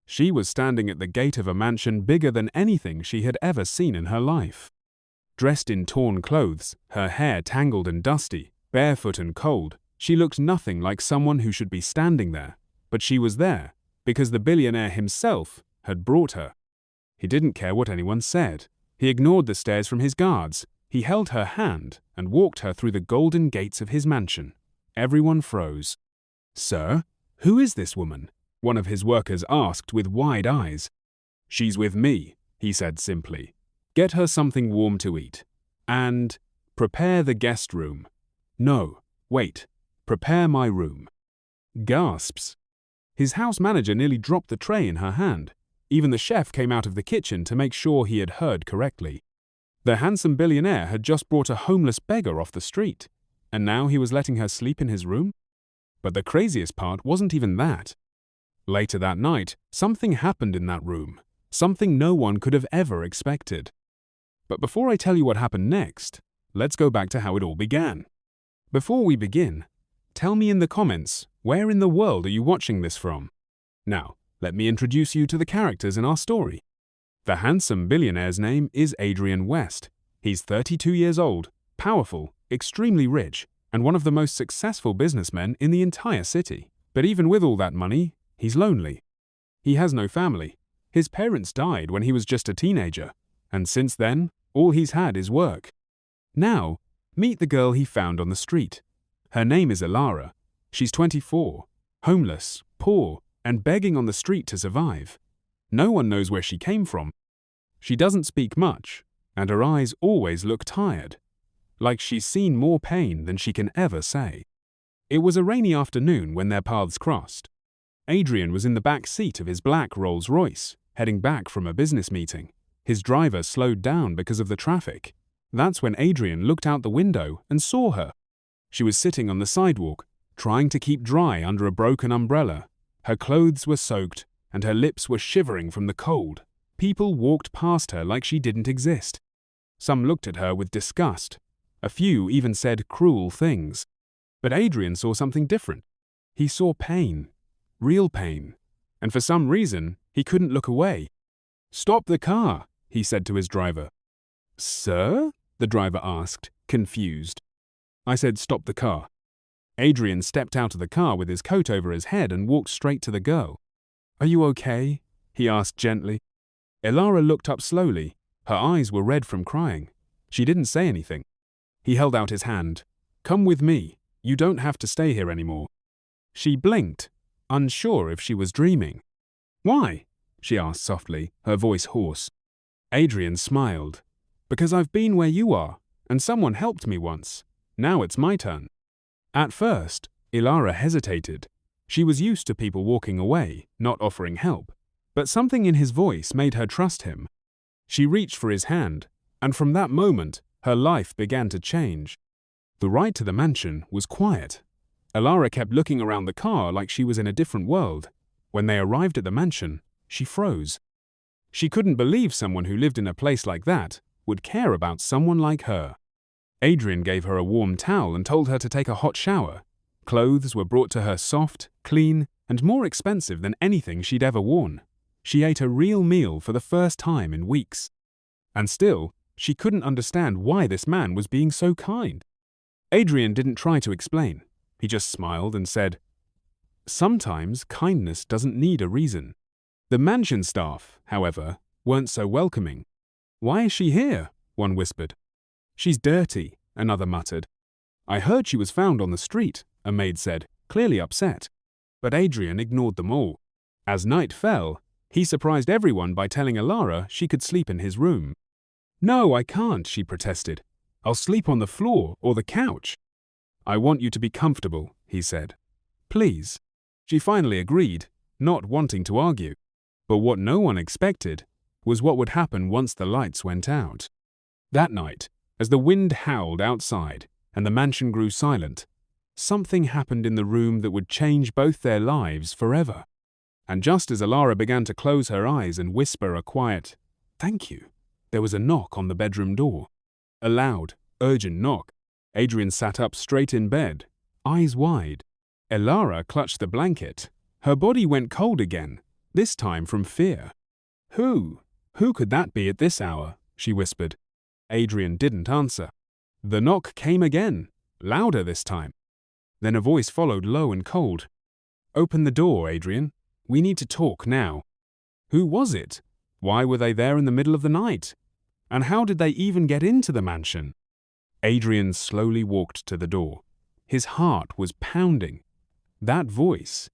She was standing at the gate of a mansion bigger than anything she had ever seen in her life. Dressed in torn clothes, her hair tangled and dusty, barefoot and cold, she looked nothing like someone who should be standing there, but she was there because the billionaire himself had brought her. He didn't care what anyone said. He ignored the stares from his guards. He held her hand and walked her through the golden gates of his mansion. Everyone froze. "Sir, who is this woman?" one of his workers asked with wide eyes. "She's with me," he said simply. "Get her something warm to eat. And prepare the guest room. No, wait, prepare my room." Gasps. His house manager nearly dropped the tray in her hand. Even the chef came out of the kitchen to make sure he had heard correctly. The handsome billionaire had just brought a homeless beggar off the street, and now he was letting her sleep in his room? But the craziest part wasn't even that. Later that night, something happened in that room, something no one could have ever expected. But before I tell you what happened next, let's go back to how it all began. Before we begin, tell me in the comments, where in the world are you watching this from? Now, let me introduce you to the characters in our story. The handsome billionaire's name is Adrian West. He's 32 years old, powerful, extremely rich, and one of the most successful businessmen in the entire city. But even with all that money, he's lonely. He has no family. His parents died when he was just a teenager, and since then, all he's had is work. Now, meet the girl he found on the street. Her name is Elara. She's 24, homeless, poor, and begging on the street to survive. No one knows where she came from. She doesn't speak much, and her eyes always look tired, like she's seen more pain than she can ever say. It was a rainy afternoon when their paths crossed. Adrian was in the back seat of his black Rolls-Royce, heading back from a business meeting. His driver slowed down because of the traffic. That's when Adrian looked out the window and saw her. She was sitting on the sidewalk, trying to keep dry under a broken umbrella. Her clothes were soaked, and her lips were shivering from the cold. People walked past her like she didn't exist. Some looked at her with disgust. A few even said cruel things. But Adrian saw something different. He saw pain, real pain, and for some reason, he couldn't look away. "Stop the car," he said to his driver. "Sir?" the driver asked, confused. "I said stop the car." Adrian stepped out of the car with his coat over his head and walked straight to the girl. "Are you okay?" he asked gently. Elara looked up slowly. Her eyes were red from crying. She didn't say anything. He held out his hand. "Come with me. You don't have to stay here anymore." She blinked, unsure if she was dreaming. "Why?" she asked softly, her voice hoarse. Adrian smiled. "Because I've been where you are, and someone helped me once. Now it's my turn." At first, Elara hesitated. She was used to people walking away, not offering help, but something in his voice made her trust him. She reached for his hand, and from that moment, her life began to change. The ride to the mansion was quiet. Elara kept looking around the car like she was in a different world. When they arrived at the mansion, she froze. She couldn't believe someone who lived in a place like that would care about someone like her. Adrian gave her a warm towel and told her to take a hot shower. Clothes were brought to her soft, clean, and more expensive than anything she'd ever worn. She ate a real meal for the first time in weeks. And still, she couldn't understand why this man was being so kind. Adrian didn't try to explain. He just smiled and said, "Sometimes kindness doesn't need a reason." The mansion staff, however, weren't so welcoming. "Why is she here?" one whispered. "She's dirty," another muttered. "I heard she was found on the street," a maid said, clearly upset. But Adrian ignored them all. As night fell, he surprised everyone by telling Elara she could sleep in his room. "No, I can't," she protested. "I'll sleep on the floor or the couch." "I want you to be comfortable," he said. "Please." She finally agreed, not wanting to argue. But what no one expected was what would happen once the lights went out. That night, as the wind howled outside and the mansion grew silent, something happened in the room that would change both their lives forever. And just as Elara began to close her eyes and whisper a quiet, "Thank you," there was a knock on the bedroom door. A loud, urgent knock. Adrian sat up straight in bed, eyes wide. Elara clutched the blanket. Her body went cold again, this time from fear. Who? Who could that be at this hour? She whispered. Adrian didn't answer. The knock came again, louder this time. Then a voice followed, low and cold. Open the door, Adrian. We need to talk now. Who was it? Why were they there in the middle of the night? And how did they even get into the mansion? Adrian slowly walked to the door. His heart was pounding. That voice,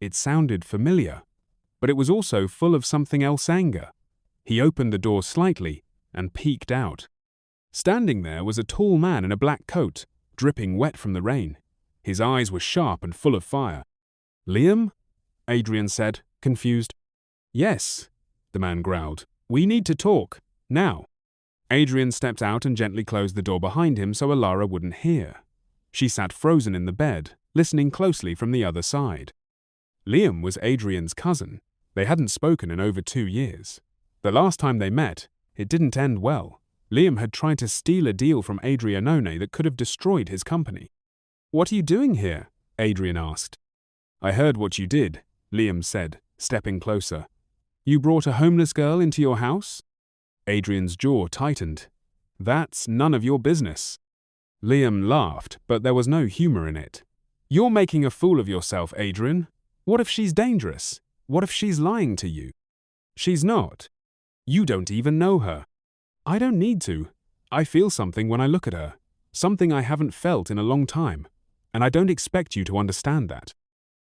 it sounded familiar, but it was also full of something else, anger. He opened the door slightly and peeked out. Standing there was a tall man in a black coat, dripping wet from the rain. His eyes were sharp and full of fire. Liam? Adrian said, confused. Yes, the man growled. We need to talk, now. Adrian stepped out and gently closed the door behind him so Alara wouldn't hear. She sat frozen in the bed, listening closely from the other side. Liam was Adrian's cousin. They hadn't spoken in over 2 years. The last time they met, it didn't end well. Liam had tried to steal a deal from Onye that could have destroyed his company. What are you doing here? Adrian asked. I heard what you did, Liam said, stepping closer. You brought a homeless girl into your house? Adrian's jaw tightened. That's none of your business. Liam laughed, but there was no humor in it. You're making a fool of yourself, Adrian. What if she's dangerous? What if she's lying to you? She's not. You don't even know her. I don't need to. I feel something when I look at her, something I haven't felt in a long time, and I don't expect you to understand that.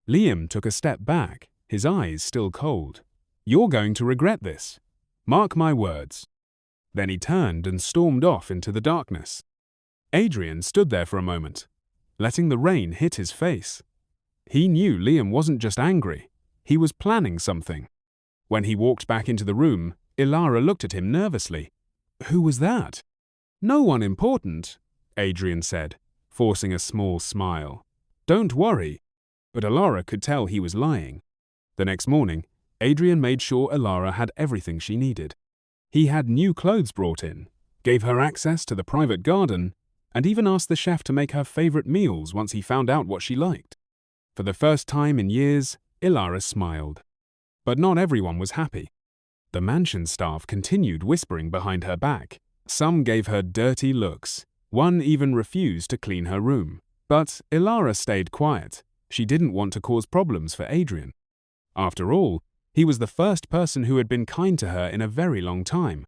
Liam took a step back, his eyes still cold. You're going to regret this. Mark my words. Then he turned and stormed off into the darkness. Adrian stood there for a moment, letting the rain hit his face. He knew Liam wasn't just angry, he was planning something. When he walked back into the room, Alara looked at him nervously. Who was that? No one important, Adrian said, forcing a small smile. Don't worry. But Alara could tell he was lying. The next morning, Adrian made sure Alara had everything she needed. He had new clothes brought in, gave her access to the private garden, and even asked the chef to make her favorite meals once he found out what she liked. For the first time in years, Alara smiled. But not everyone was happy. The mansion staff continued whispering behind her back. Some gave her dirty looks. One even refused to clean her room. But Alara stayed quiet. She didn't want to cause problems for Adrian. After all, he was the first person who had been kind to her in a very long time.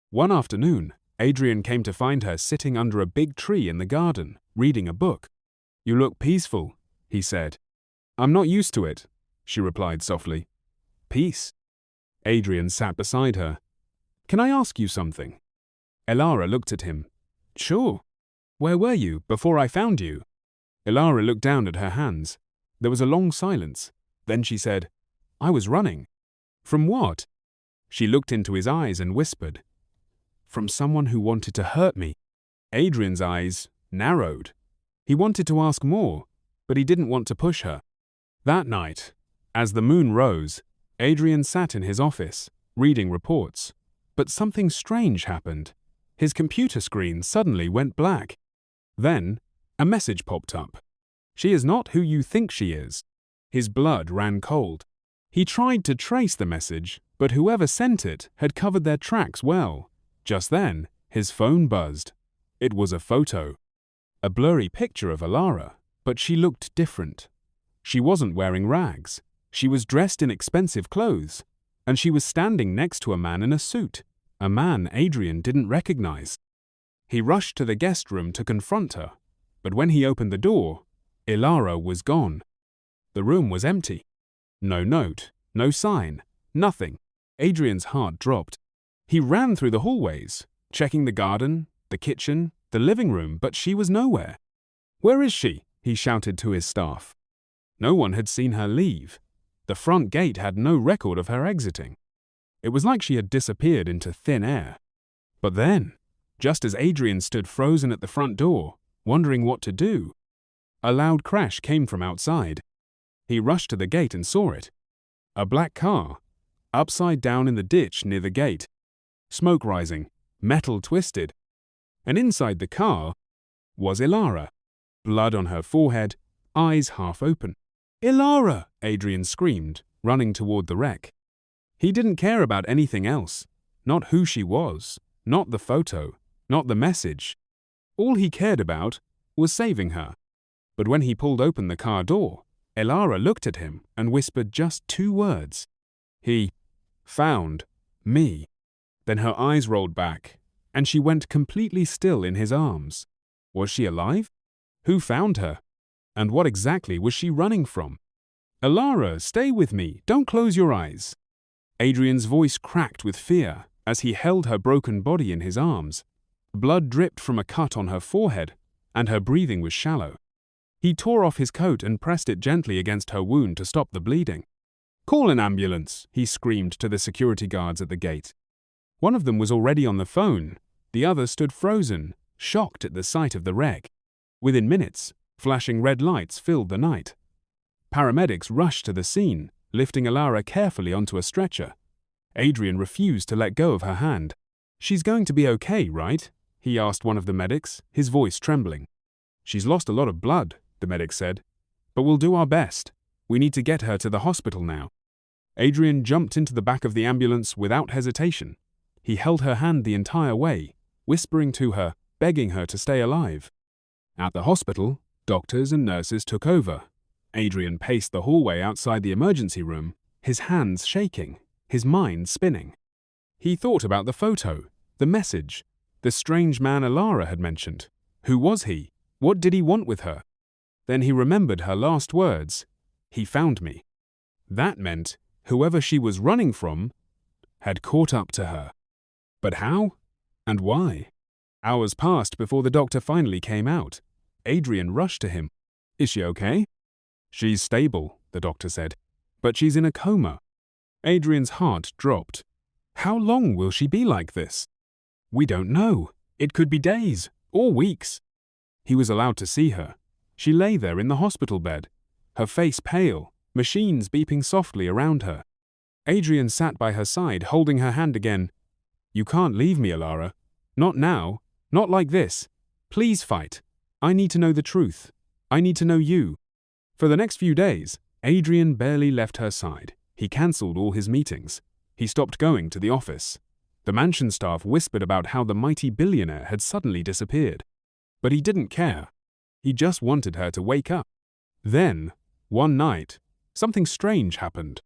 One afternoon, Adrian came to find her sitting under a big tree in the garden, reading a book. You look peaceful, he said. I'm not used to it, she replied softly. Peace? Adrian sat beside her. Can I ask you something? Alara looked at him. Sure. Where were you before I found you? Alara looked down at her hands. There was a long silence. Then she said, I was running. From what? She looked into his eyes and whispered, From someone who wanted to hurt me. Adrian's eyes narrowed. He wanted to ask more, but he didn't want to push her. That night, as the moon rose, Adrian sat in his office, reading reports. But something strange happened. His computer screen suddenly went black. Then, a message popped up. She is not who you think she is. His blood ran cold. He tried to trace the message, but whoever sent it had covered their tracks well. Just then, his phone buzzed. It was a photo. A blurry picture of Alara, but she looked different. She wasn't wearing rags. She was dressed in expensive clothes, and she was standing next to a man in a suit, a man Adrian didn't recognize. He rushed to the guest room to confront her, but when he opened the door, Alara was gone. The room was empty. No note, no sign, nothing. Adrian's heart dropped. He ran through the hallways, checking the garden, the kitchen, the living room, but she was nowhere. Where is she? He shouted to his staff. No one had seen her leave. The front gate had no record of her exiting. It was like she had disappeared into thin air. But then, just as Adrian stood frozen at the front door, wondering what to do, a loud crash came from outside. He rushed to the gate and saw it. A black car, upside down in the ditch near the gate. Smoke rising, metal twisted. And inside the car was Alara, blood on her forehead, eyes half open. Alara! Adrian screamed, running toward the wreck. He didn't care about anything else, not who she was, not the photo, not the message. All he cared about was saving her. But when he pulled open the car door, Elara looked at him and whispered just 2 words. He found me. Then her eyes rolled back, and she went completely still in his arms. Was she alive? Who found her? And what exactly was she running from? Elara, stay with me. Don't close your eyes. Adrian's voice cracked with fear as he held her broken body in his arms. Blood dripped from a cut on her forehead, and her breathing was shallow. He tore off his coat and pressed it gently against her wound to stop the bleeding. "Call an ambulance," he screamed to the security guards at the gate. One of them was already on the phone. The other stood frozen, shocked at the sight of the wreck. Within minutes, flashing red lights filled the night. Paramedics rushed to the scene, lifting Elara carefully onto a stretcher. Adrian refused to let go of her hand. "She's going to be okay, right?" he asked one of the medics, his voice trembling. "She's lost a lot of blood," the medic said. "But we'll do our best. We need to get her to the hospital now." Adrian jumped into the back of the ambulance without hesitation. He held her hand the entire way, whispering to her, begging her to stay alive. At the hospital, doctors and nurses took over. Adrian paced the hallway outside the emergency room, his hands shaking, his mind spinning. He thought about the photo, the message, the strange man Elara had mentioned. Who was he? What did he want with her? Then he remembered her last words. "He found me." That meant whoever she was running from had caught up to her. But how? And why? Hours passed before the doctor finally came out. Adrian rushed to him. "Is she okay?" "She's stable," the doctor said, "but she's in a coma." Adrian's heart dropped. "How long will she be like this?" "We don't know. It could be days or weeks." He was allowed to see her. She lay there in the hospital bed, her face pale, machines beeping softly around her. Adrian sat by her side, holding her hand again. "You can't leave me, Elara. Not now. Not like this. Please fight. I need to know the truth. I need to know you." For the next few days, Adrian barely left her side. He cancelled all his meetings. He stopped going to the office. The mansion staff whispered about how the mighty billionaire had suddenly disappeared. But he didn't care. He just wanted her to wake up. Then, one night, something strange happened.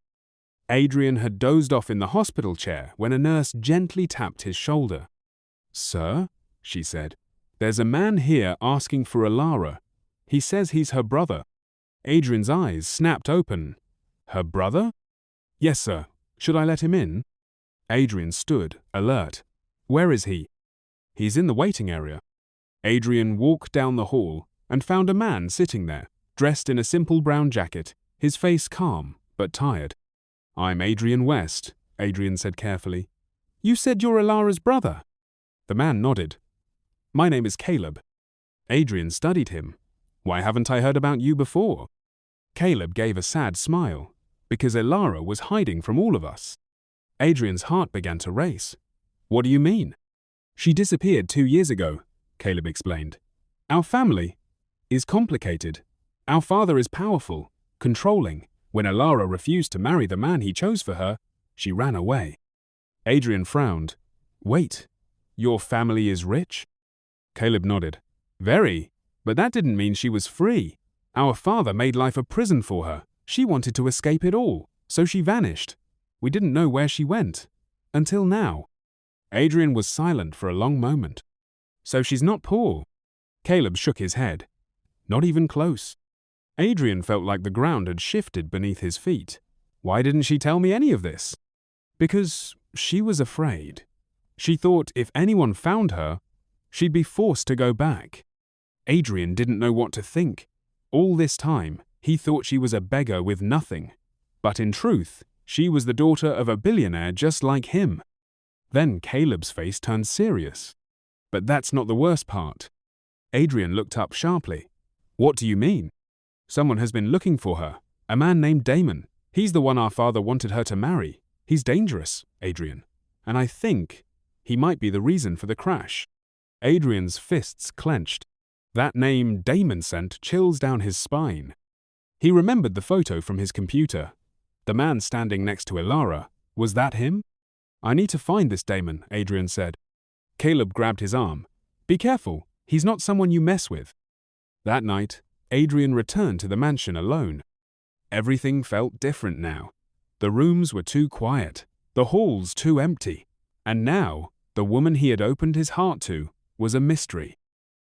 Adrian had dozed off in the hospital chair when a nurse gently tapped his shoulder. "Sir," she said, "there's a man here asking for Elara. He says he's her brother." Adrian's eyes snapped open. "Her brother?" "Yes, sir. Should I let him in?" Adrian stood, alert. "Where is he?" "He's in the waiting area." Adrian walked down the hall and found a man sitting there, dressed in a simple brown jacket, his face calm but tired. "I'm Adrian West," Adrian said carefully. "You said you're Elara's brother." The man nodded. "My name is Caleb." Adrian studied him. "Why haven't I heard about you before?" Caleb gave a sad smile. "Because Elara was hiding from all of us." Adrian's heart began to race. "What do you mean?" "She disappeared 2 years ago," Caleb explained. "Our family is complicated. Our father is powerful, controlling. When Elara refused to marry the man he chose for her, she ran away." Adrian frowned. "Wait, your family is rich?" Caleb nodded. "Very, but that didn't mean she was free. Our father made life a prison for her. She wanted to escape it all, so she vanished. We didn't know where she went. Until now." Adrian was silent for a long moment. "So she's not poor?" Caleb shook his head. "Not even close." Adrian felt like the ground had shifted beneath his feet. "Why didn't she tell me any of this?" "Because she was afraid. She thought if anyone found her, she'd be forced to go back." Adrian didn't know what to think. All this time, he thought she was a beggar with nothing. But in truth, she was the daughter of a billionaire just like him. Then Caleb's face turned serious. "But that's not the worst part." Adrian looked up sharply. "What do you mean?" "Someone has been looking for her. A man named Damon. He's the one our father wanted her to marry. He's dangerous, Adrian. And I think he might be the reason for the crash." Adrian's fists clenched. That name Damon sent chills down his spine. He remembered the photo from his computer. The man standing next to Elara, was that him? I need to find this Damon, Adrian said. Caleb grabbed his arm. Be careful, he's not someone you mess with. That night, Adrian returned to the mansion alone. Everything felt different now. The rooms were too quiet, the halls too empty, and now, the woman he had opened his heart to was a mystery.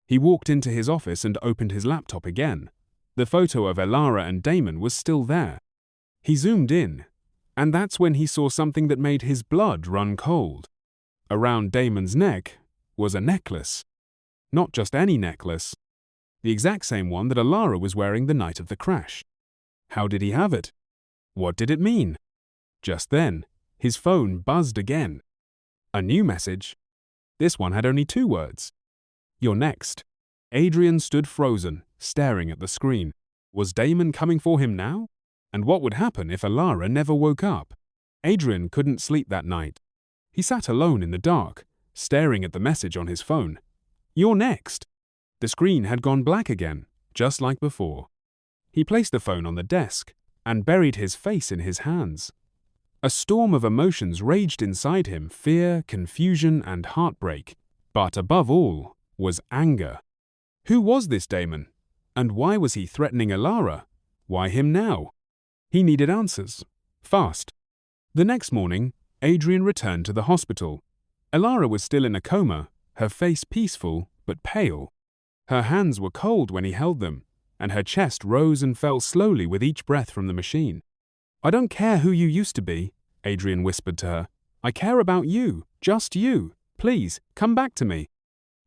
He walked into his office and opened his laptop again. The photo of Elara and Damon was still there. He zoomed in, and that's when he saw something that made his blood run cold. Around Damon's neck was a necklace. Not just any necklace. The exact same one that Elara was wearing the night of the crash. How did he have it? What did it mean? Just then, his phone buzzed again. A new message. This one had only 2 words. You're next. Adrian stood frozen, staring at the screen. Was Damon coming for him now? And what would happen if Elara never woke up? Adrian couldn't sleep that night. He sat alone in the dark, staring at the message on his phone. You're next. The screen had gone black again, just like before. He placed the phone on the desk and buried his face in his hands. A storm of emotions raged inside him, fear, confusion, and heartbreak. But above all was anger. Who was this Damon? And why was he threatening Elara? Why him now? He needed answers. Fast. The next morning, Adrian returned to the hospital. Elara was still in a coma, her face peaceful but pale. Her hands were cold when he held them, and her chest rose and fell slowly with each breath from the machine. I don't care who you used to be, Adrian whispered to her. I care about you, just you. Please, come back to me.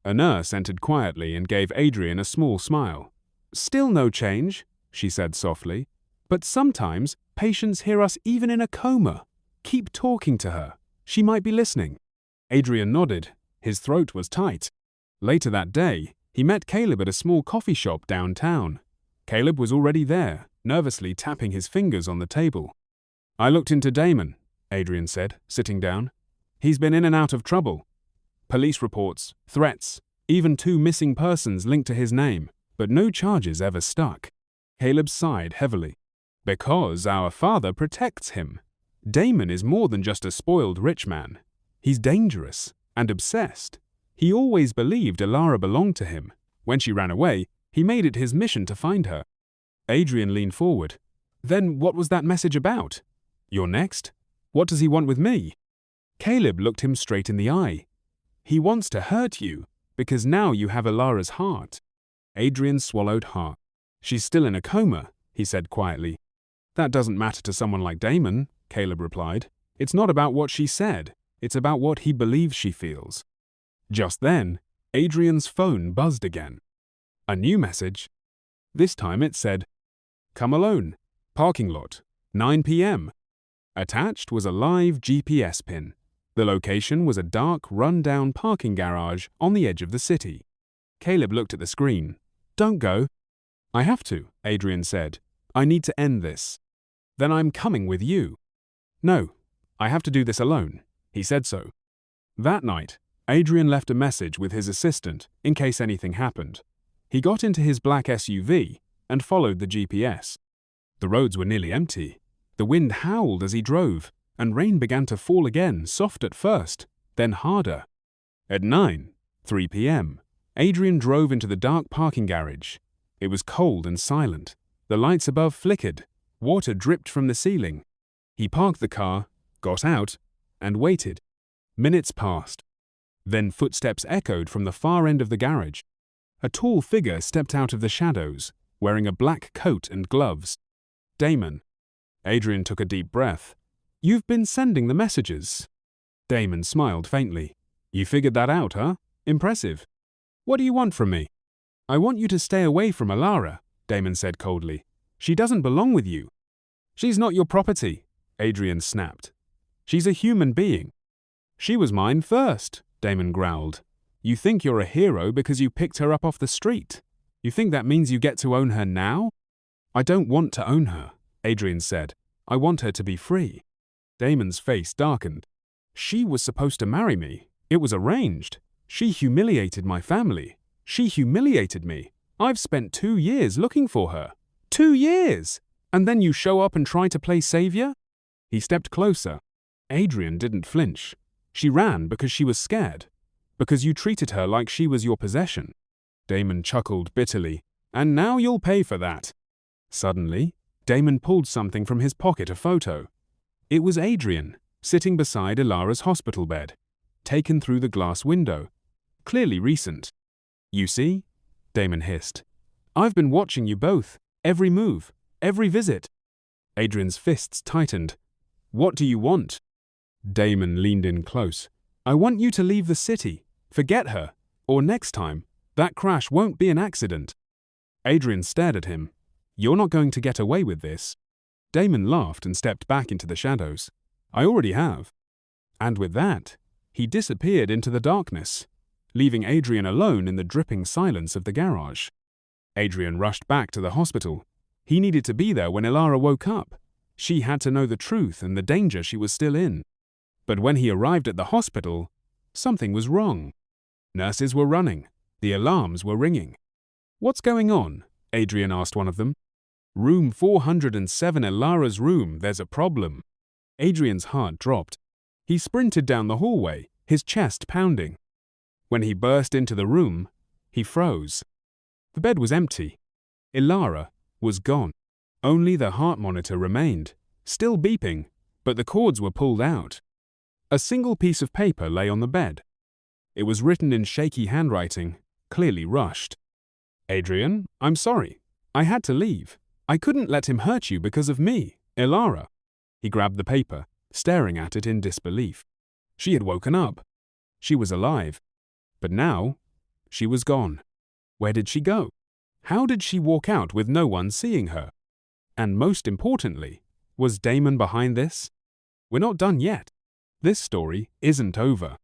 A nurse entered quietly and gave Adrian a small smile. Still no change, she said softly. But sometimes patients hear us even in a coma. Keep talking to her. She might be listening. Adrian nodded. His throat was tight. Later that day, he met Caleb at a small coffee shop downtown. Caleb was already there, nervously tapping his fingers on the table. I looked into Damon, Adrian said, sitting down. He's been in and out of trouble. Police reports, threats, even 2 missing persons linked to his name, but no charges ever stuck. Caleb sighed heavily. Because our father protects him. Damon is more than just a spoiled rich man. He's dangerous and obsessed. He always believed Elara belonged to him. When she ran away, he made it his mission to find her. Adrian leaned forward. Then what was that message about? You're next? What does he want with me? Caleb looked him straight in the eye. He wants to hurt you, because now you have Elara's heart. Adrian swallowed hard. She's still in a coma, he said quietly. That doesn't matter to someone like Damon, Caleb replied. It's not about what she said. It's about what he believes she feels. Just then, Adrian's phone buzzed again. A new message. This time it said, Come alone. Parking lot. 9 p.m. Attached was a live GPS pin. The location was a dark, run-down parking garage on the edge of the city. Caleb looked at the screen. Don't go. I have to, Adrian said. I need to end this. Then I'm coming with you. No, I have to do this alone. He said so. That night, Adrian left a message with his assistant in case anything happened. He got into his black SUV and followed the GPS. The roads were nearly empty. The wind howled as he drove, and rain began to fall again, soft at first, then harder. At 3 p.m., Adrian drove into the dark parking garage. It was cold and silent. The lights above flickered. Water dripped from the ceiling. He parked the car, got out, and waited. Minutes passed. Then footsteps echoed from the far end of the garage. A tall figure stepped out of the shadows, wearing a black coat and gloves. Damon. Adrian took a deep breath. You've been sending the messages. Damon smiled faintly. You figured that out, huh? Impressive. What do you want from me? I want you to stay away from Elara, Damon said coldly. She doesn't belong with you. She's not your property, Adrian snapped. She's a human being. She was mine first, Damon growled. You think you're a hero because you picked her up off the street. You think that means you get to own her now? I don't want to own her, Adrian said. I want her to be free. Damon's face darkened. She was supposed to marry me. It was arranged. She humiliated my family. She humiliated me. I've spent 2 years looking for her. 2 years! And then you show up and try to play savior? He stepped closer. Adrian didn't flinch. She ran because she was scared. Because you treated her like she was your possession. Damon chuckled bitterly. And now you'll pay for that. Suddenly, Damon pulled something from his pocket, a photo. It was Adrian, sitting beside Ilara's hospital bed, taken through the glass window. Clearly recent. You see? Damon hissed. I've been watching you both, every move, every visit. Adrian's fists tightened. What do you want? Damon leaned in close. I want you to leave the city. Forget her. Or next time, that crash won't be an accident. Adrian stared at him. You're not going to get away with this. Damon laughed and stepped back into the shadows. I already have. And with that, he disappeared into the darkness, leaving Adrian alone in the dripping silence of the garage. Adrian rushed back to the hospital. He needed to be there when Ilara woke up. She had to know the truth and the danger she was still in. But when he arrived at the hospital, something was wrong. Nurses were running. The alarms were ringing. What's going on? Adrian asked one of them. Room 407, Ilara's room, there's a problem. Adrian's heart dropped. He sprinted down the hallway, his chest pounding. When he burst into the room, he froze. The bed was empty. Ilara was gone. Only the heart monitor remained, still beeping, but the cords were pulled out. A single piece of paper lay on the bed. It was written in shaky handwriting, clearly rushed. Adrian, I'm sorry. I had to leave. I couldn't let him hurt you because of me, Ilara. He grabbed the paper, staring at it in disbelief. She had woken up. She was alive. But now, she was gone. Where did she go? How did she walk out with no one seeing her? And most importantly, was Damon behind this? We're not done yet. This story isn't over.